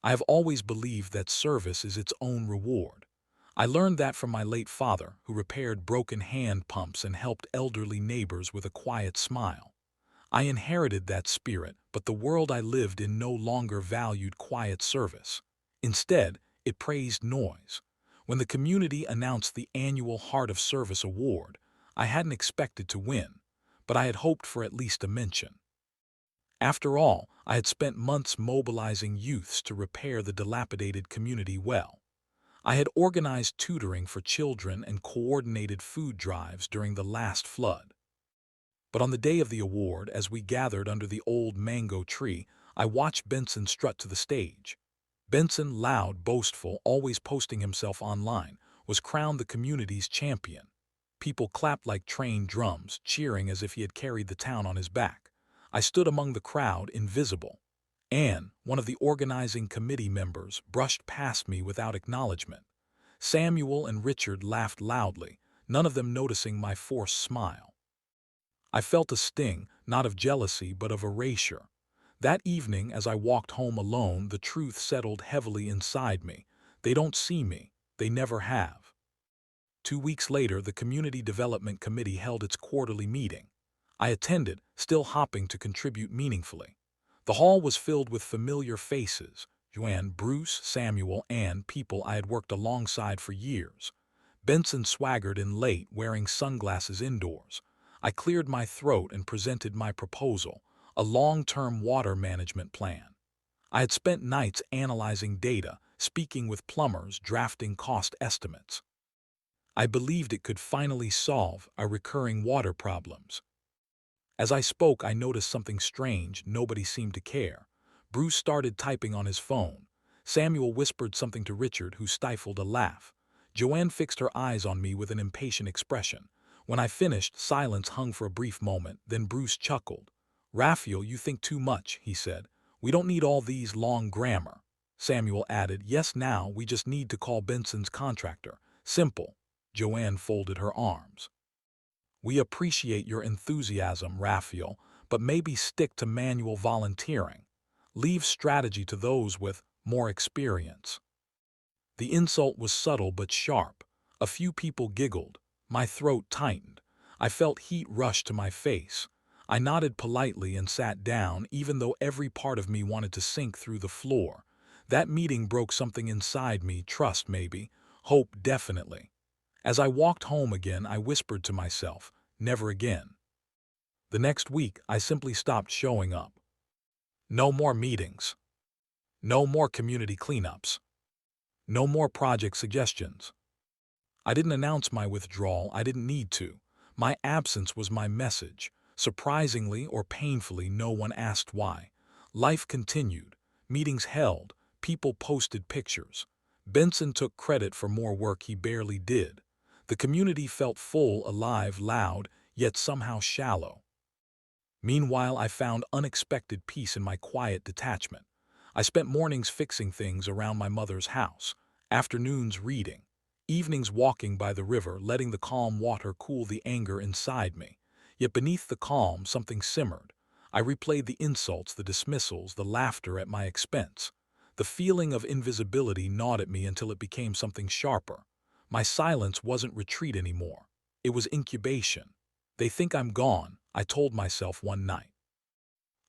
I have always believed that service is its own reward. I learned that from my late father, who repaired broken hand pumps and helped elderly neighbors with a quiet smile. I inherited that spirit, but the world I lived in no longer valued quiet service. Instead, it praised noise. When the community announced the annual Heart of Service Award, I hadn't expected to win, but I had hoped for at least a mention. After all, I had spent months mobilizing youths to repair the dilapidated community well. I had organized tutoring for children and coordinated food drives during the last flood. But on the day of the award, as we gathered under the old mango tree, I watched Benson strut to the stage. Benson, loud, boastful, always posting himself online, was crowned the community's champion. People clapped like trained drums, cheering as if he had carried the town on his back. I stood among the crowd, invisible. Anne, one of the organizing committee members, brushed past me without acknowledgement. Samuel and Richard laughed loudly, none of them noticing my forced smile. I felt a sting, not of jealousy but of erasure. That evening, as I walked home alone, the truth settled heavily inside me. They don't see me. They never have. 2 weeks later, the Community Development Committee held its quarterly meeting. I attended, still hopping to contribute meaningfully. The hall was filled with familiar faces: Joanne, Bruce, Samuel, and people I had worked alongside for years. Benson swaggered in late, wearing sunglasses indoors. I cleared my throat and presented my proposal, a long-term water management plan. I had spent nights analyzing data, speaking with plumbers, drafting cost estimates. I believed it could finally solve our recurring water problems. As I spoke, I noticed something strange. Nobody seemed to care. Bruce started typing on his phone. Samuel whispered something to Richard, who stifled a laugh. Joanne fixed her eyes on me with an impatient expression. When I finished, silence hung for a brief moment, then Bruce chuckled. "Raphael, you think too much," he said. "We don't need all these long grammar." Samuel added, "Yes, now we just need to call Benson's contractor. Simple." Joanne folded her arms. "We appreciate your enthusiasm, Raphael, but maybe stick to manual volunteering. Leave strategy to those with more experience." The insult was subtle but sharp. A few people giggled. My throat tightened. I felt heat rush to my face. I nodded politely and sat down, even though every part of me wanted to sink through the floor. That meeting broke something inside me: trust maybe, hope definitely. As I walked home again, I whispered to myself, never again. The next week, I simply stopped showing up. No more meetings. No more community cleanups. No more project suggestions. I didn't announce my withdrawal. I didn't need to. My absence was my message. Surprisingly or painfully, no one asked why. Life continued. Meetings held. People posted pictures. Benson took credit for more work he barely did. The community felt full, alive, loud, yet somehow shallow. Meanwhile, I found unexpected peace in my quiet detachment. I spent mornings fixing things around my mother's house, afternoons reading, evenings walking by the river, letting the calm water cool the anger inside me. Yet beneath the calm, something simmered. I replayed the insults, the dismissals, the laughter at my expense. The feeling of invisibility gnawed at me until it became something sharper. My silence wasn't retreat anymore. It was incubation. "They think I'm gone," I told myself one night.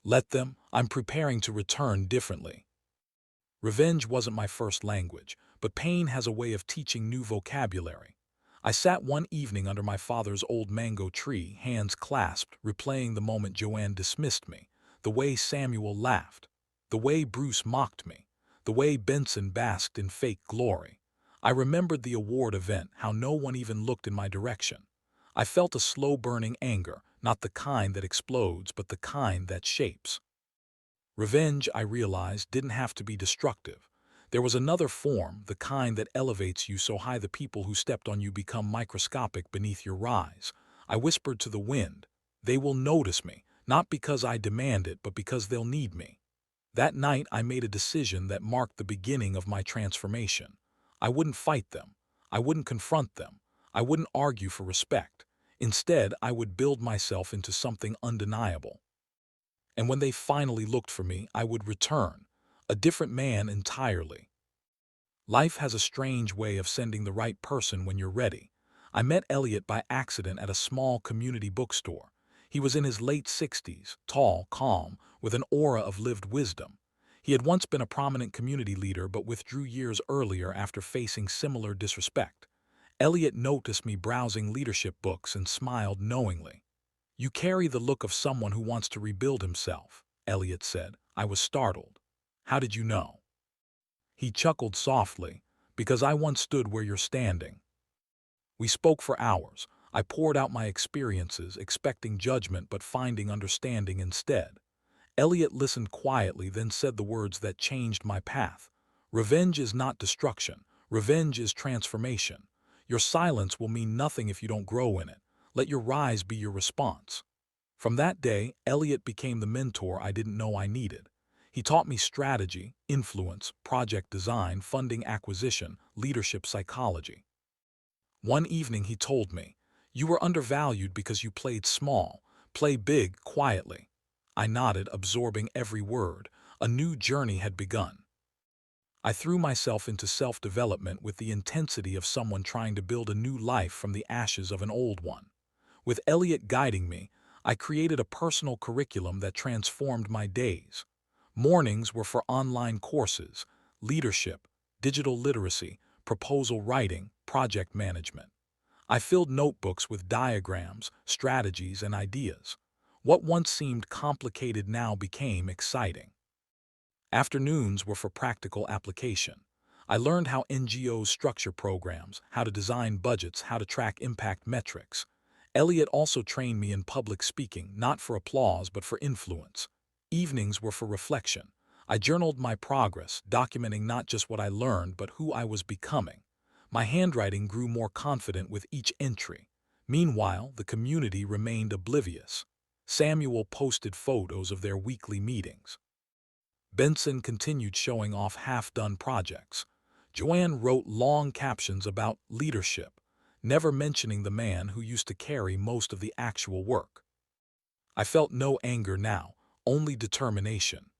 "Let them. I'm preparing to return differently." Revenge wasn't my first language, but pain has a way of teaching new vocabulary. I sat one evening under my father's old mango tree, hands clasped, replaying the moment Joanne dismissed me, the way Samuel laughed, the way Bruce mocked me, the way Benson basked in fake glory. I remembered the award event, how no one even looked in my direction. I felt a slow-burning anger, not the kind that explodes, but the kind that shapes. Revenge, I realized, didn't have to be destructive. There was another form, the kind that elevates you so high the people who stepped on you become microscopic beneath your rise. I whispered to the wind, "They will notice me, not because I demand it, but because they'll need me." That night, I made a decision that marked the beginning of my transformation. I wouldn't fight them. I wouldn't confront them. I wouldn't argue for respect. Instead, I would build myself into something undeniable. And when they finally looked for me, I would return. A different man entirely. Life has a strange way of sending the right person when you're ready. I met Elliot by accident at a small community bookstore. He was in his late 60s, tall, calm, with an aura of lived wisdom. He had once been a prominent community leader but withdrew years earlier after facing similar disrespect. Elliot noticed me browsing leadership books and smiled knowingly. "You carry the look of someone who wants to rebuild himself," Elliot said. I was startled. "How did you know?" He chuckled softly. "Because I once stood where you're standing." We spoke for hours. I poured out my experiences, expecting judgment but finding understanding instead. Elliot listened quietly, then said the words that changed my path. "Revenge is not destruction. Revenge is transformation. Your silence will mean nothing if you don't grow in it. Let your rise be your response." From that day, Elliot became the mentor I didn't know I needed. He taught me strategy, influence, project design, funding acquisition, leadership psychology. One evening he told me, "You were undervalued because you played small. Play big, quietly." I nodded, absorbing every word. A new journey had begun. I threw myself into self-development with the intensity of someone trying to build a new life from the ashes of an old one. With Elliot guiding me, I created a personal curriculum that transformed my days. Mornings were for online courses, leadership, digital literacy, proposal writing, project management. I filled notebooks with diagrams, strategies, and ideas. What once seemed complicated now became exciting. Afternoons were for practical application. I learned how NGOs structure programs, how to design budgets, how to track impact metrics. Elliot also trained me in public speaking, not for applause but for influence. Evenings were for reflection. I journaled my progress, documenting not just what I learned but who I was becoming. My handwriting grew more confident with each entry. Meanwhile, the community remained oblivious. Samuel posted photos of their weekly meetings. Benson continued showing off half-done projects. Joanne wrote long captions about leadership, never mentioning the man who used to carry most of the actual work. I felt no anger now, only determination.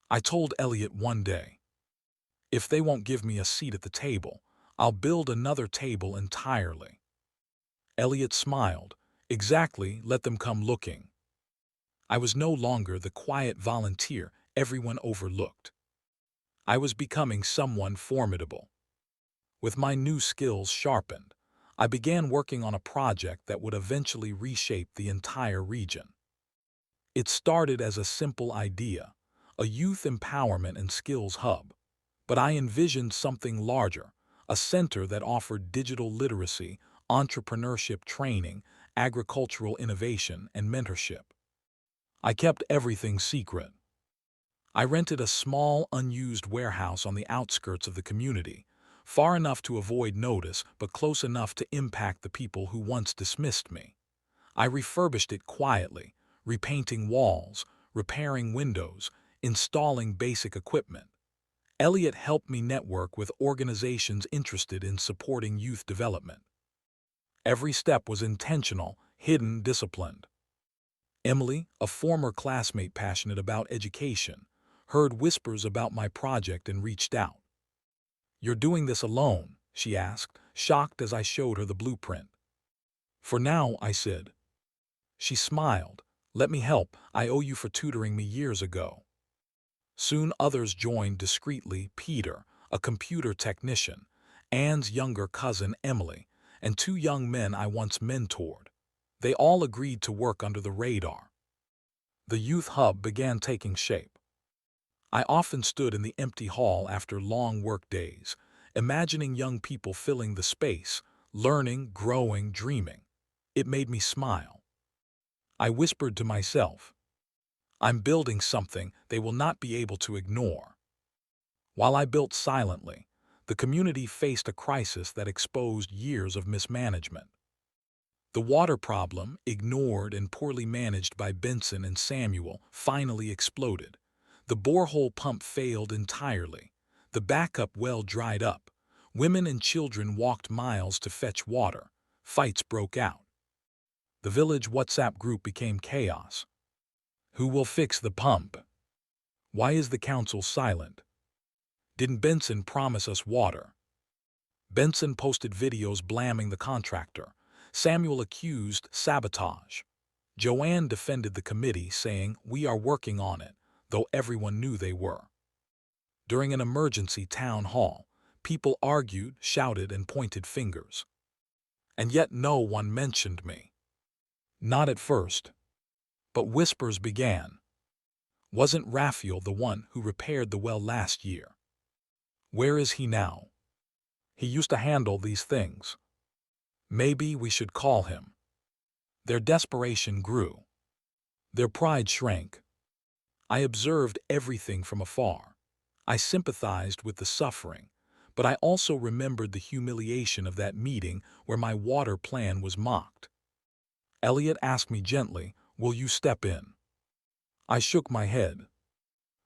I told Elliot one day, "If they won't give me a seat at the table, I'll build another table entirely." Elliot smiled. "Exactly, let them come looking." I was no longer the quiet volunteer everyone overlooked. I was becoming someone formidable. With my new skills sharpened, I began working on a project that would eventually reshape the entire region. It started as a simple idea, a youth empowerment and skills hub, but I envisioned something larger, a center that offered digital literacy, entrepreneurship training, agricultural innovation, and mentorship. I kept everything secret. I rented a small, unused warehouse on the outskirts of the community, far enough to avoid notice but close enough to impact the people who once dismissed me. I refurbished it quietly, repainting walls, repairing windows, installing basic equipment. Elliot helped me network with organizations interested in supporting youth development. Every step was intentional, hidden, disciplined. Emily, a former classmate passionate about education, heard whispers about my project and reached out. "You're doing this alone?" she asked, shocked as I showed her the blueprint. "For now," I said. She smiled. "Let me help. I owe you for tutoring me years ago." Soon others joined discreetly: Peter, a computer technician, Anne's younger cousin Emily, and two young men I once mentored. They all agreed to work under the radar. The youth hub began taking shape. I often stood in the empty hall after long work days, imagining young people filling the space, learning, growing, dreaming. It made me smile. I whispered to myself, "I'm building something they will not be able to ignore." While I built silently, the community faced a crisis that exposed years of mismanagement. The water problem, ignored and poorly managed by Benson and Samuel, finally exploded. The borehole pump failed entirely. The backup well dried up. Women and children walked miles to fetch water. Fights broke out. The village WhatsApp group became chaos. "Who will fix the pump?" Why is the council silent? Didn't Benson promise us water? Benson posted videos blaming the contractor. Samuel accused sabotage. Joanne defended the committee, saying, "We are working on it," though everyone knew they were. During an emergency town hall, people argued, shouted, and pointed fingers. And yet no one mentioned me. Not at first. But whispers began. Wasn't Raphael the one who repaired the well last year? Where is he now? He used to handle these things. Maybe we should call him. Their desperation grew. Their pride shrank. I observed everything from afar. I sympathized with the suffering, but I also remembered the humiliation of that meeting where my water plan was mocked. Elliot asked me gently, "Will you step in?" I shook my head.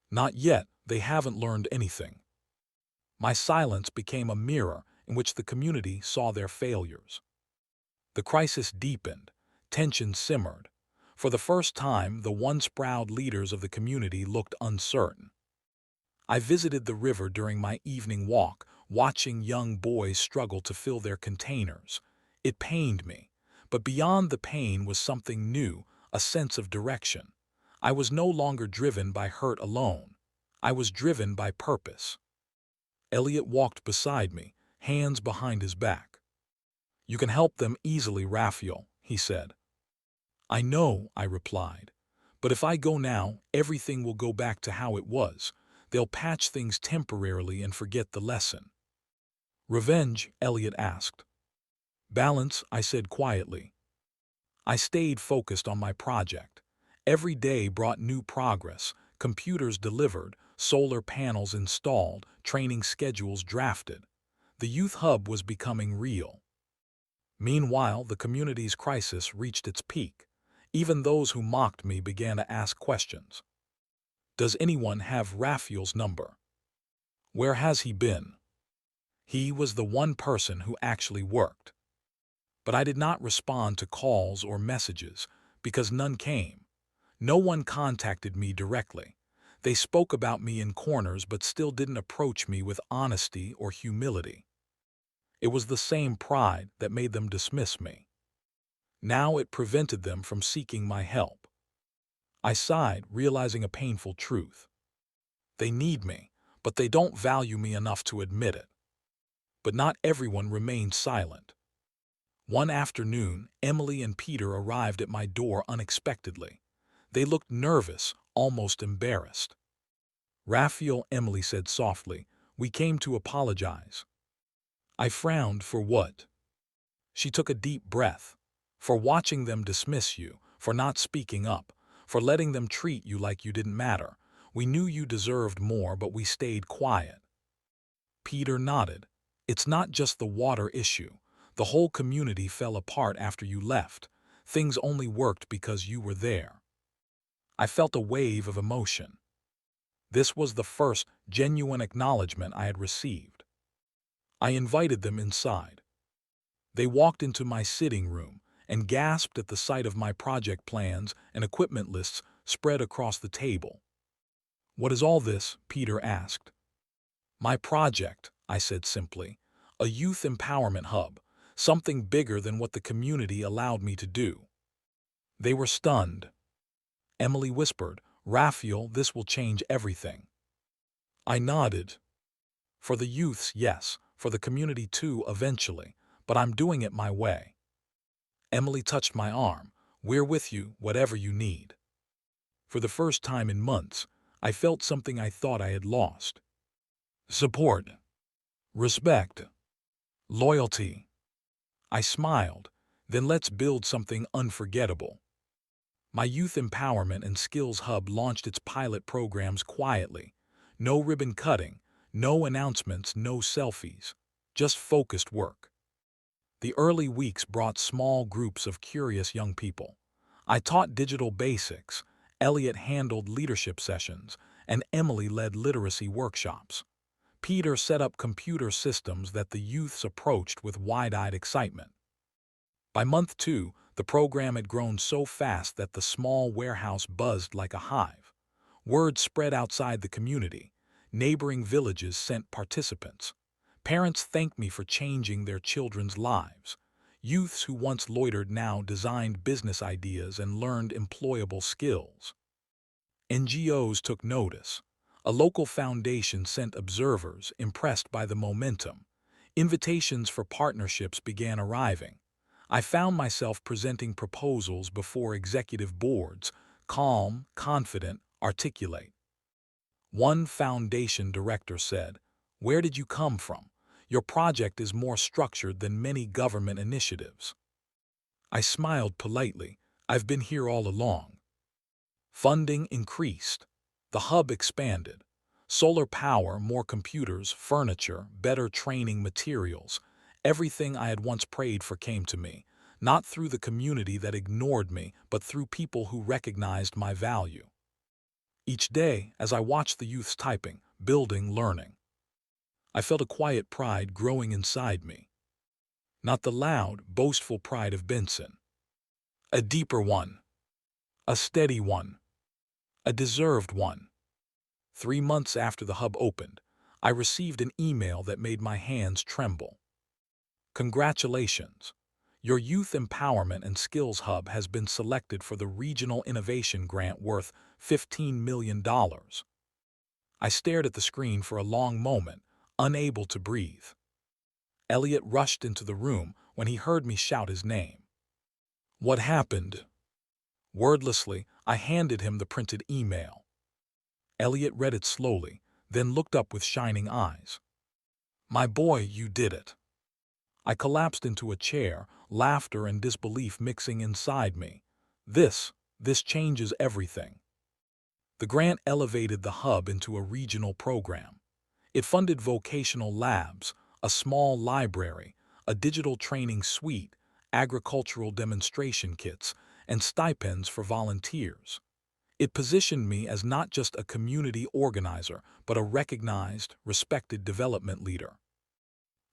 Not yet, they haven't learned anything. My silence became a mirror in which the community saw their failures. The crisis deepened, tension simmered. For the first time, the once proud leaders of the community looked uncertain. I visited the river during my evening walk, watching young boys struggle to fill their containers. It pained me, but beyond the pain was something new, a sense of direction. I was no longer driven by hurt alone. I was driven by purpose. Elliot walked beside me, hands behind his back. "You can help them easily, Raphael," he said. "I know," I replied. "But if I go now, everything will go back to how it was. They'll patch things temporarily and forget the lesson." "Revenge?" Elliot asked. "Balance," I said quietly. I stayed focused on my project. Every day brought new progress. Computers delivered, solar panels installed, training schedules drafted. The youth hub was becoming real. Meanwhile, the community's crisis reached its peak. Even those who mocked me began to ask questions. Does anyone have Raphael's number? Where has he been? He was the one person who actually worked. But I did not respond to calls or messages because none came. No one contacted me directly. They spoke about me in corners but still didn't approach me with honesty or humility. It was the same pride that made them dismiss me. Now it prevented them from seeking my help. I sighed, realizing a painful truth. They need me, but they don't value me enough to admit it. But not everyone remained silent. One afternoon, Emily and Peter arrived at my door unexpectedly. They looked nervous, almost embarrassed. "Raphael," Emily said softly, "we came to apologize." I frowned. "For what?" She took a deep breath. "For watching them dismiss you, for not speaking up, for letting them treat you like you didn't matter. We knew you deserved more, but we stayed quiet." Peter nodded. "It's not just the water issue. The whole community fell apart after you left. Things only worked because you were there." I felt a wave of emotion. This was the first genuine acknowledgement I had received. I invited them inside. They walked into my sitting room and gasped at the sight of my project plans and equipment lists spread across the table. "What is all this?" Peter asked. "My project," I said simply. "A youth empowerment hub, something bigger than what the community allowed me to do." They were stunned. Emily whispered, "Raphael, this will change everything." I nodded. "For the youths, yes. For the community too, eventually. But I'm doing it my way." Emily touched my arm. "We're with you, whatever you need." For the first time in months, I felt something I thought I had lost. Support. Respect. Loyalty. I smiled. Then let's build something unforgettable. My Youth Empowerment and Skills Hub launched its pilot programs quietly. No ribbon cutting, no announcements, no selfies. Just focused work. The early weeks brought small groups of curious young people. I taught digital basics, Elliot handled leadership sessions, and Emily led literacy workshops. Peter set up computer systems that the youths approached with wide-eyed excitement. By month 2, the program had grown so fast that the small warehouse buzzed like a hive. Word spread outside the community. Neighboring villages sent participants. Parents thanked me for changing their children's lives. Youths who once loitered now designed business ideas and learned employable skills. NGOs took notice. A local foundation sent observers impressed by the momentum. Invitations for partnerships began arriving. I found myself presenting proposals before executive boards, calm, confident, articulate. One foundation director said, "Where did you come from? Your project is more structured than many government initiatives." I smiled politely. "I've been here all along." Funding increased. The hub expanded. Solar power, more computers, furniture, better training materials. Everything I had once prayed for came to me, not through the community that ignored me, but through people who recognized my value. Each day, as I watched the youths typing, building, learning, I felt a quiet pride growing inside me. Not the loud, boastful pride of Benson. A deeper one. A steady one. A deserved one. 3 months after the hub opened, I received an email that made my hands tremble. "Congratulations! Your Youth Empowerment and Skills Hub has been selected for the Regional Innovation Grant worth $15 million. I stared at the screen for a long moment, unable to breathe. Elliot rushed into the room when he heard me shout his name. "What happened?" Wordlessly, I handed him the printed email. Elliot read it slowly, then looked up with shining eyes. "My boy, you did it." I collapsed into a chair, laughter and disbelief mixing inside me. This changes everything. The grant elevated the hub into a regional program. It funded vocational labs, a small library, a digital training suite, agricultural demonstration kits, and stipends for volunteers. It positioned me as not just a community organizer, but a recognized, respected development leader.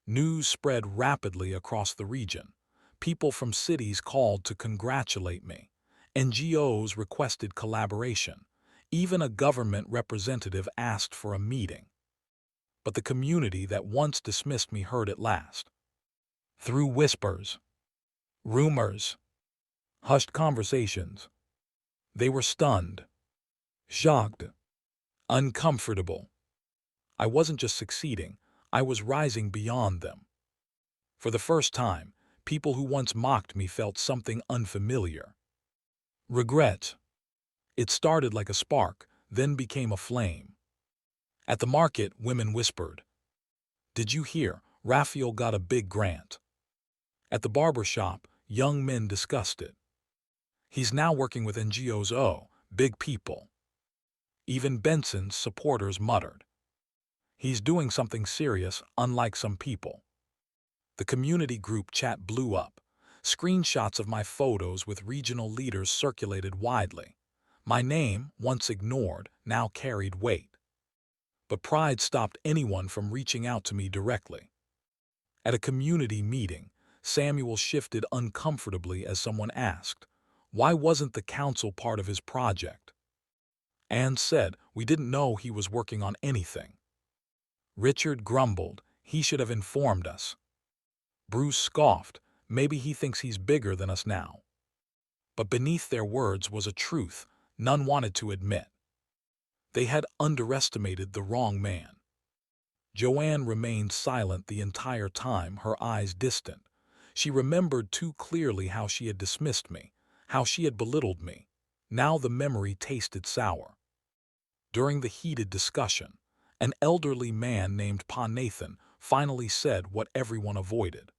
News spread rapidly across the region. People from cities called to congratulate me. NGOs requested collaboration. Even a government representative asked for a meeting. But the community that once dismissed me heard at last. Through whispers, rumors, hushed conversations, they were stunned, shocked, uncomfortable. I wasn't just succeeding, I was rising beyond them. For the first time, people who once mocked me felt something unfamiliar. Regret. It started like a spark, then became a flame. At the market, women whispered, "Did you hear? Raphael got a big grant." At the barber shop, young men discussed it. "He's now working with NGOs. Oh, big people." Even Benson's supporters muttered, "He's doing something serious, unlike some people." The community group chat blew up. Screenshots of my photos with regional leaders circulated widely. My name, once ignored, now carried weight. But pride stopped anyone from reaching out to me directly. At a community meeting, Samuel shifted uncomfortably as someone asked, "Why wasn't the council part of his project?" Anne said, "We didn't know he was working on anything." Richard grumbled, "He should have informed us." Bruce scoffed, "Maybe he thinks he's bigger than us now." But beneath their words was a truth none wanted to admit. They had underestimated the wrong man. Joanne remained silent the entire time, her eyes distant. She remembered too clearly how she had dismissed me, how she had belittled me. Now the memory tasted sour. During the heated discussion, an elderly man named Pa Nathan finally said what everyone avoided.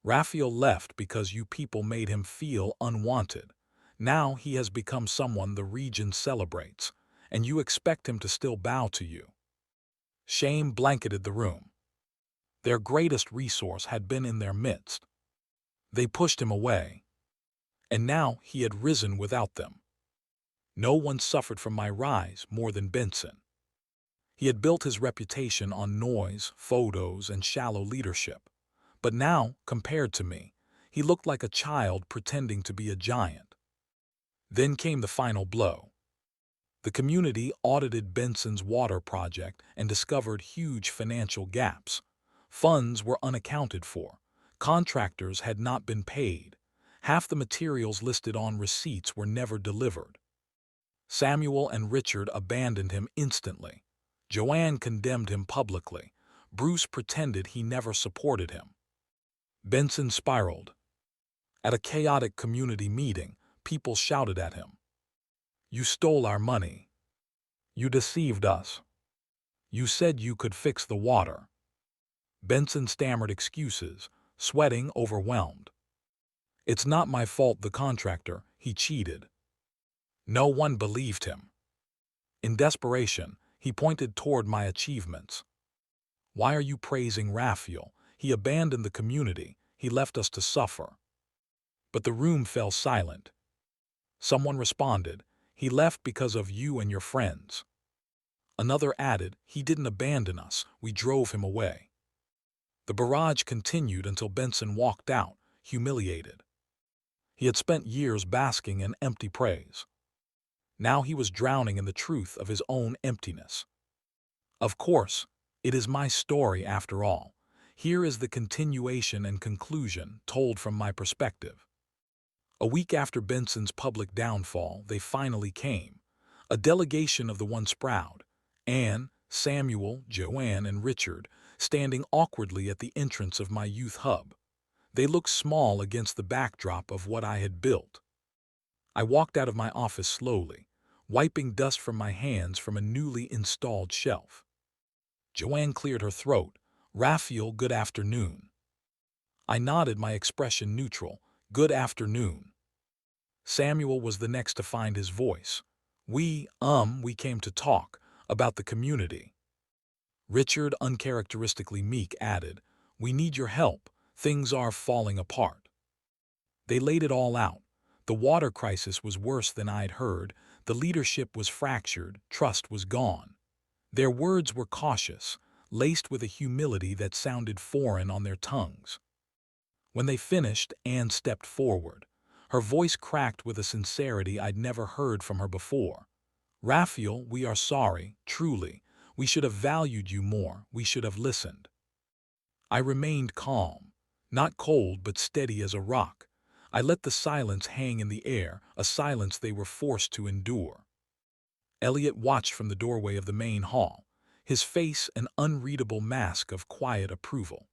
"Raphael left because you people made him feel unwanted. Now he has become someone the region celebrates, and you expect him to still bow to you." Shame blanketed the room. Their greatest resource had been in their midst. They pushed him away, and now he had risen without them. No one suffered from my rise more than Benson. He had built his reputation on noise, photos, and shallow leadership. But now, compared to me, he looked like a child pretending to be a giant. Then came the final blow. The community audited Benson's water project and discovered huge financial gaps. Funds were unaccounted for. Contractors had not been paid. Half the materials listed on receipts were never delivered. Samuel and Richard abandoned him instantly. Joanne condemned him publicly. Bruce pretended he never supported him. Benson spiraled. At a chaotic community meeting, people shouted at him. "You stole our money. You deceived us. You said you could fix the water." Benson stammered excuses, sweating, overwhelmed. "It's not my fault, the contractor. He cheated." No one believed him. In desperation, he pointed toward my achievements. "Why are you praising Raphael? He abandoned the community. He left us to suffer." But the room fell silent. Someone responded, "He left because of you and your friends." Another added, "He didn't abandon us. We drove him away." The barrage continued until Benson walked out, humiliated. He had spent years basking in empty praise. Now he was drowning in the truth of his own emptiness. Of course, it is my story after all. Here is the continuation and conclusion told from my perspective. A week after Benson's public downfall, they finally came. A delegation of the once proud, Anne, Samuel, Joanne, and Richard, standing awkwardly at the entrance of my youth hub. They looked small against the backdrop of what I had built. I walked out of my office slowly, wiping dust from my hands from a newly installed shelf. Joanne cleared her throat. "Raphael, good afternoon." I nodded, my expression neutral. "Good afternoon." Samuel was the next to find his voice. We came to talk about the community." Richard, uncharacteristically meek, added, "We need your help. Things are falling apart." They laid it all out. The water crisis was worse than I'd heard. The leadership was fractured. Trust was gone. Their words were cautious, laced with a humility that sounded foreign on their tongues. When they finished, Anne stepped forward. Her voice cracked with a sincerity I'd never heard from her before. "Raphael, we are sorry, truly. We should have valued you more. We should have listened." I remained calm, not cold but steady as a rock. I let the silence hang in the air, a silence they were forced to endure. Elliot watched from the doorway of the main hall, his face an unreadable mask of quiet approval.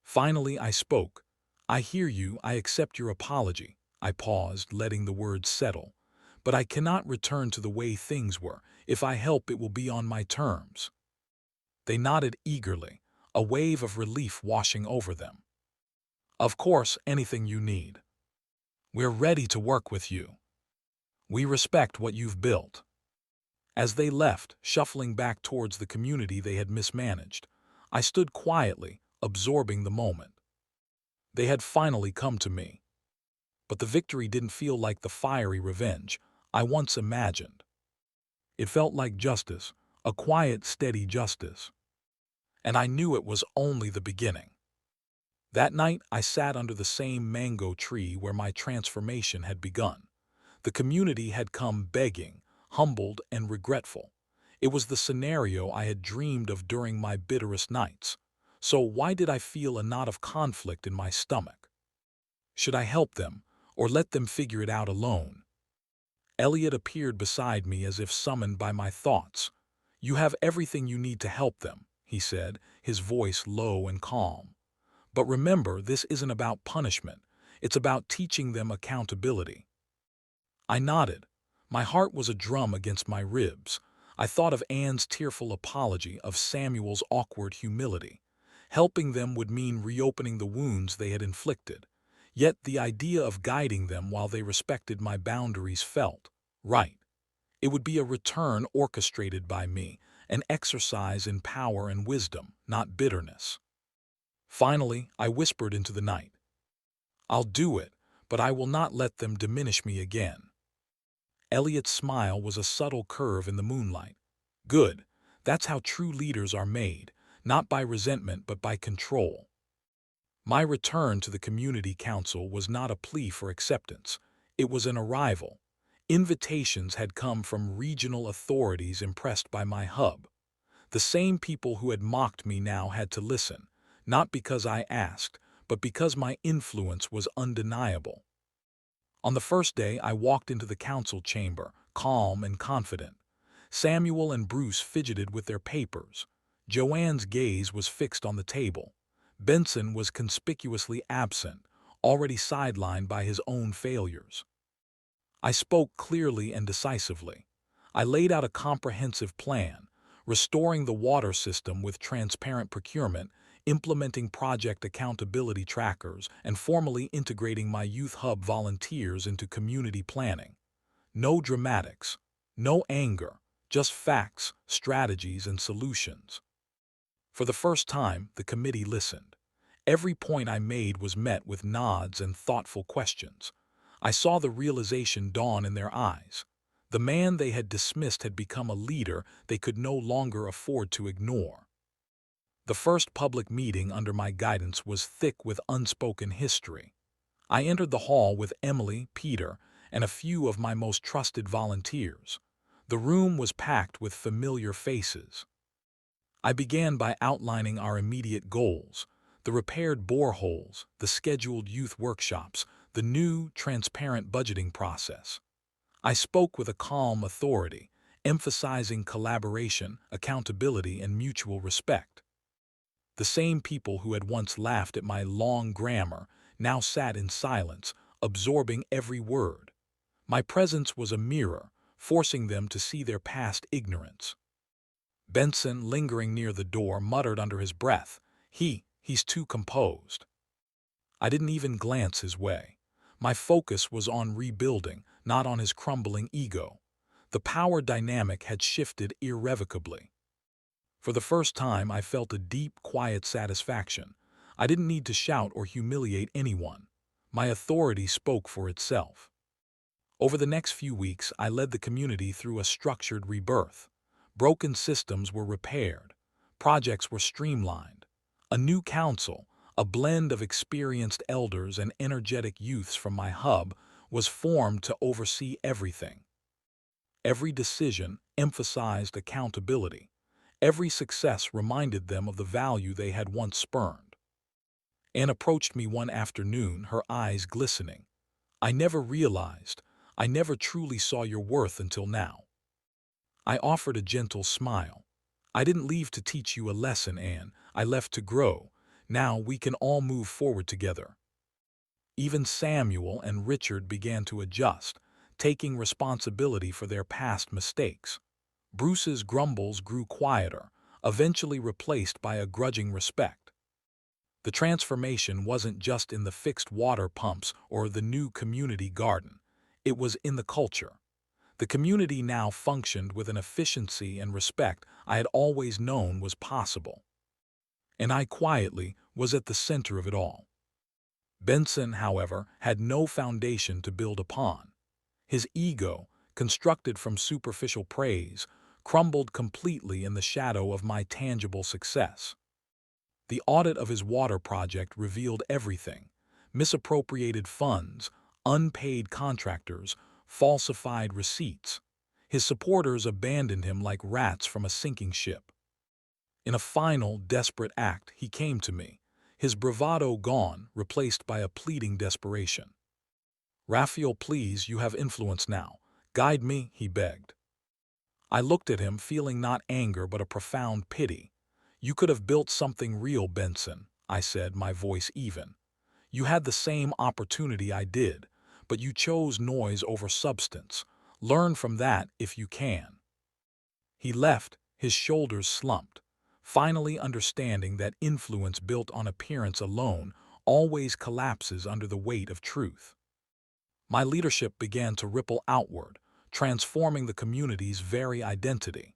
Finally I spoke. "I hear you, I accept your apology." I paused, letting the words settle. "But I cannot return to the way things were. If I help, it will be on my terms." They nodded eagerly, a wave of relief washing over them. "Of course, anything you need. We're ready to work with you. We respect what you've built." As they left, shuffling back towards the community they had mismanaged, I stood quietly, absorbing the moment. They had finally come to me. But the victory didn't feel like the fiery revenge I once imagined. It felt like justice, a quiet, steady justice. And I knew it was only the beginning. That night, I sat under the same mango tree where my transformation had begun. The community had come begging, humbled and regretful. It was the scenario I had dreamed of during my bitterest nights. So why did I feel a knot of conflict in my stomach? Should I help them, or let them figure it out alone? Elliot appeared beside me as if summoned by my thoughts. "You have everything you need to help them," he said, his voice low and calm. "But remember, this isn't about punishment. It's about teaching them accountability." I nodded. My heart was a drum against my ribs. I thought of Anne's tearful apology, of Samuel's awkward humility. Helping them would mean reopening the wounds they had inflicted. Yet the idea of guiding them while they respected my boundaries felt right. It would be a return orchestrated by me, an exercise in power and wisdom, not bitterness. Finally, I whispered into the night, "I'll do it, but I will not let them diminish me again." Elliot's smile was a subtle curve in the moonlight. "Good. That's how true leaders are made, not by resentment but by control." My return to the community council was not a plea for acceptance. It was an arrival. Invitations had come from regional authorities impressed by my hub. The same people who had mocked me now had to listen, not because I asked, but because my influence was undeniable. On the first day, I walked into the council chamber, calm and confident. Samuel and Bruce fidgeted with their papers. Joanne's gaze was fixed on the table. Benson was conspicuously absent, already sidelined by his own failures. I spoke clearly and decisively. I laid out a comprehensive plan, restoring the water system with transparent procurement, implementing project accountability trackers, and formally integrating my youth hub volunteers into community planning. No dramatics, no anger, just facts, strategies, and solutions. For the first time, the committee listened. Every point I made was met with nods and thoughtful questions. I saw the realization dawn in their eyes. The man they had dismissed had become a leader they could no longer afford to ignore. The first public meeting under my guidance was thick with unspoken history. I entered the hall with Emily, Peter, and a few of my most trusted volunteers. The room was packed with familiar faces. I began by outlining our immediate goals: the repaired boreholes, the scheduled youth workshops, the new, transparent budgeting process. I spoke with a calm authority, emphasizing collaboration, accountability, and mutual respect. The same people who had once laughed at my long grammar now sat in silence, absorbing every word. My presence was a mirror, forcing them to see their past ignorance. Benson, lingering near the door, muttered under his breath, He's too composed." I didn't even glance his way. My focus was on rebuilding, not on his crumbling ego. The power dynamic had shifted irrevocably. For the first time, I felt a deep, quiet satisfaction. I didn't need to shout or humiliate anyone. My authority spoke for itself. Over the next few weeks, I led the community through a structured rebirth. Broken systems were repaired. Projects were streamlined. A new council, a blend of experienced elders and energetic youths from my hub, was formed to oversee everything. Every decision emphasized accountability. Every success reminded them of the value they had once spurned. Anne approached me one afternoon, her eyes glistening. "I never realized, I never truly saw your worth until now." I offered a gentle smile. "I didn't leave to teach you a lesson, Anne. I left to grow. Now we can all move forward together." Even Samuel and Richard began to adjust, taking responsibility for their past mistakes. Bruce's grumbles grew quieter, eventually replaced by a grudging respect. The transformation wasn't just in the fixed water pumps or the new community garden. It was in the culture. The community now functioned with an efficiency and respect I had always known was possible. And I quietly was at the center of it all. Benson, however, had no foundation to build upon. His ego, constructed from superficial praise, crumbled completely in the shadow of my tangible success. The audit of his water project revealed everything: misappropriated funds, unpaid contractors, falsified receipts. His supporters abandoned him like rats from a sinking ship. In a final, desperate act, he came to me, his bravado gone, replaced by a pleading desperation. "Raphael, please, you have influence now. Guide me," he begged. I looked at him, feeling not anger but a profound pity. "You could have built something real, Benson," I said, my voice even. "You had the same opportunity I did, but you chose noise over substance. Learn from that if you can." He left, his shoulders slumped, finally understanding that influence built on appearance alone always collapses under the weight of truth. My leadership began to ripple outward, transforming the community's very identity.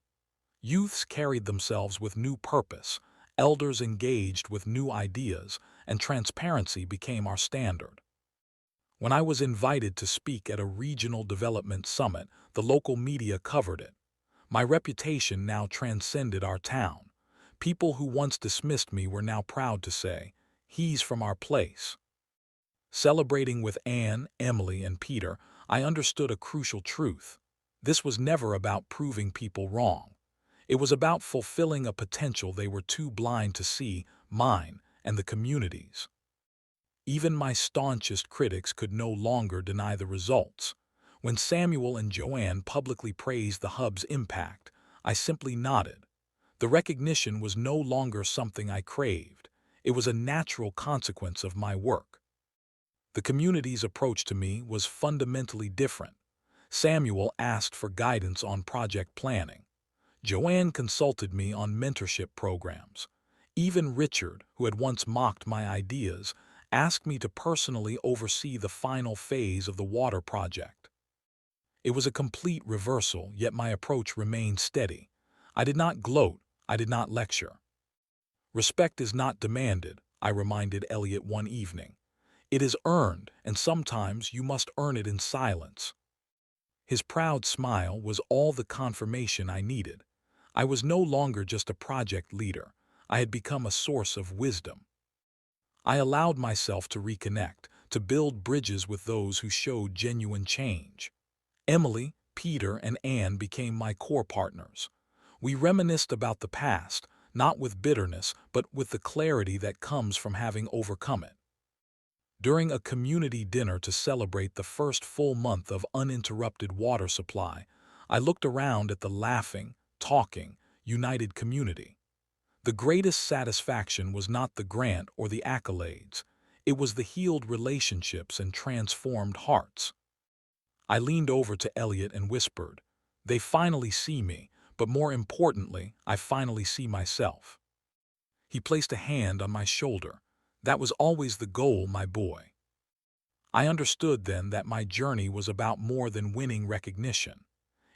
Youths carried themselves with new purpose, elders engaged with new ideas, and transparency became our standard. When I was invited to speak at a regional development summit, the local media covered it. My reputation now transcended our town. People who once dismissed me were now proud to say, "He's from our place." Celebrating with Anne, Emily, and Peter, I understood a crucial truth. This was never about proving people wrong. It was about fulfilling a potential they were too blind to see, mine and the community's. Even my staunchest critics could no longer deny the results. When Samuel and Joanne publicly praised the hub's impact, I simply nodded. The recognition was no longer something I craved. It was a natural consequence of my work. The community's approach to me was fundamentally different. Samuel asked for guidance on project planning. Joanne consulted me on mentorship programs. Even Richard, who had once mocked my ideas, asked me to personally oversee the final phase of the water project. It was a complete reversal, yet my approach remained steady. I did not gloat, I did not lecture. Respect is not demanded, I reminded Elliot one evening. It is earned, and sometimes you must earn it in silence. His proud smile was all the confirmation I needed. I was no longer just a project leader. I had become a source of wisdom. I allowed myself to reconnect, to build bridges with those who showed genuine change. Emily, Peter, and Anne became my core partners. We reminisced about the past, not with bitterness, but with the clarity that comes from having overcome it. During a community dinner to celebrate the first full month of uninterrupted water supply, I looked around at the laughing, talking, united community. The greatest satisfaction was not the grant or the accolades. It was the healed relationships and transformed hearts. I leaned over to Elliot and whispered, "They finally see me, but more importantly, I finally see myself." He placed a hand on my shoulder. "That was always the goal, my boy." I understood then that my journey was about more than winning recognition.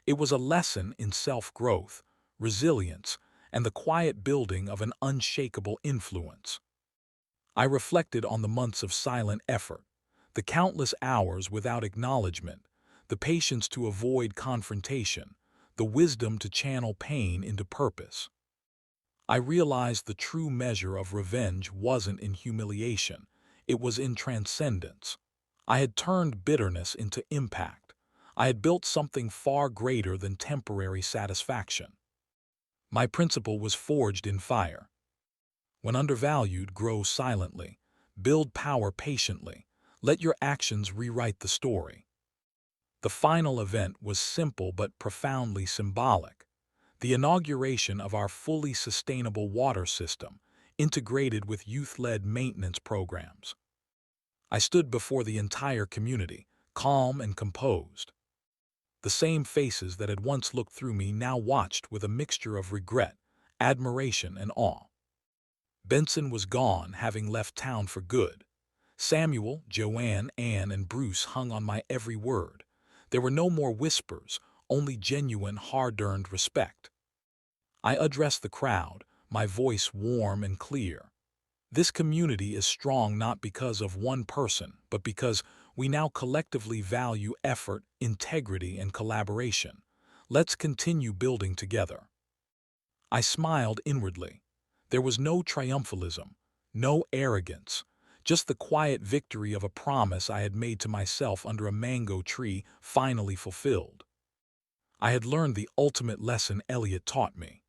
It was a lesson in self-growth, resilience, and the quiet building of an unshakable influence. I reflected on the months of silent effort, the countless hours without acknowledgement, the patience to avoid confrontation, the wisdom to channel pain into purpose. I realized the true measure of revenge wasn't in humiliation, it was in transcendence. I had turned bitterness into impact. I had built something far greater than temporary satisfaction. My principle was forged in fire. When undervalued, grow silently. Build power patiently. Let your actions rewrite the story. The final event was simple but profoundly symbolic. The inauguration of our fully sustainable water system, integrated with youth-led maintenance programs. I stood before the entire community, calm and composed. The same faces that had once looked through me now watched with a mixture of regret, admiration, and awe. Benson was gone, having left town for good. Samuel, Joanne, Anne, and Bruce hung on my every word. There were no more whispers, only genuine, hard-earned respect. I addressed the crowd, my voice warm and clear. This community is strong not because of one person, but because we now collectively value effort, integrity, and collaboration. Let's continue building together. I smiled inwardly. There was no triumphalism, no arrogance, just the quiet victory of a promise I had made to myself under a mango tree finally fulfilled. I had learned the ultimate lesson Elliot taught me.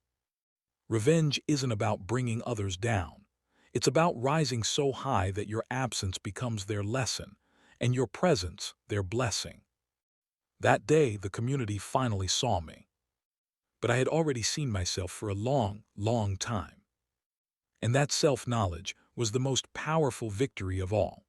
Revenge isn't about bringing others down. It's about rising so high that your absence becomes their lesson, and your presence their blessing. That day, the community finally saw me. But I had already seen myself for a long, long time. And that self-knowledge was the most powerful victory of all.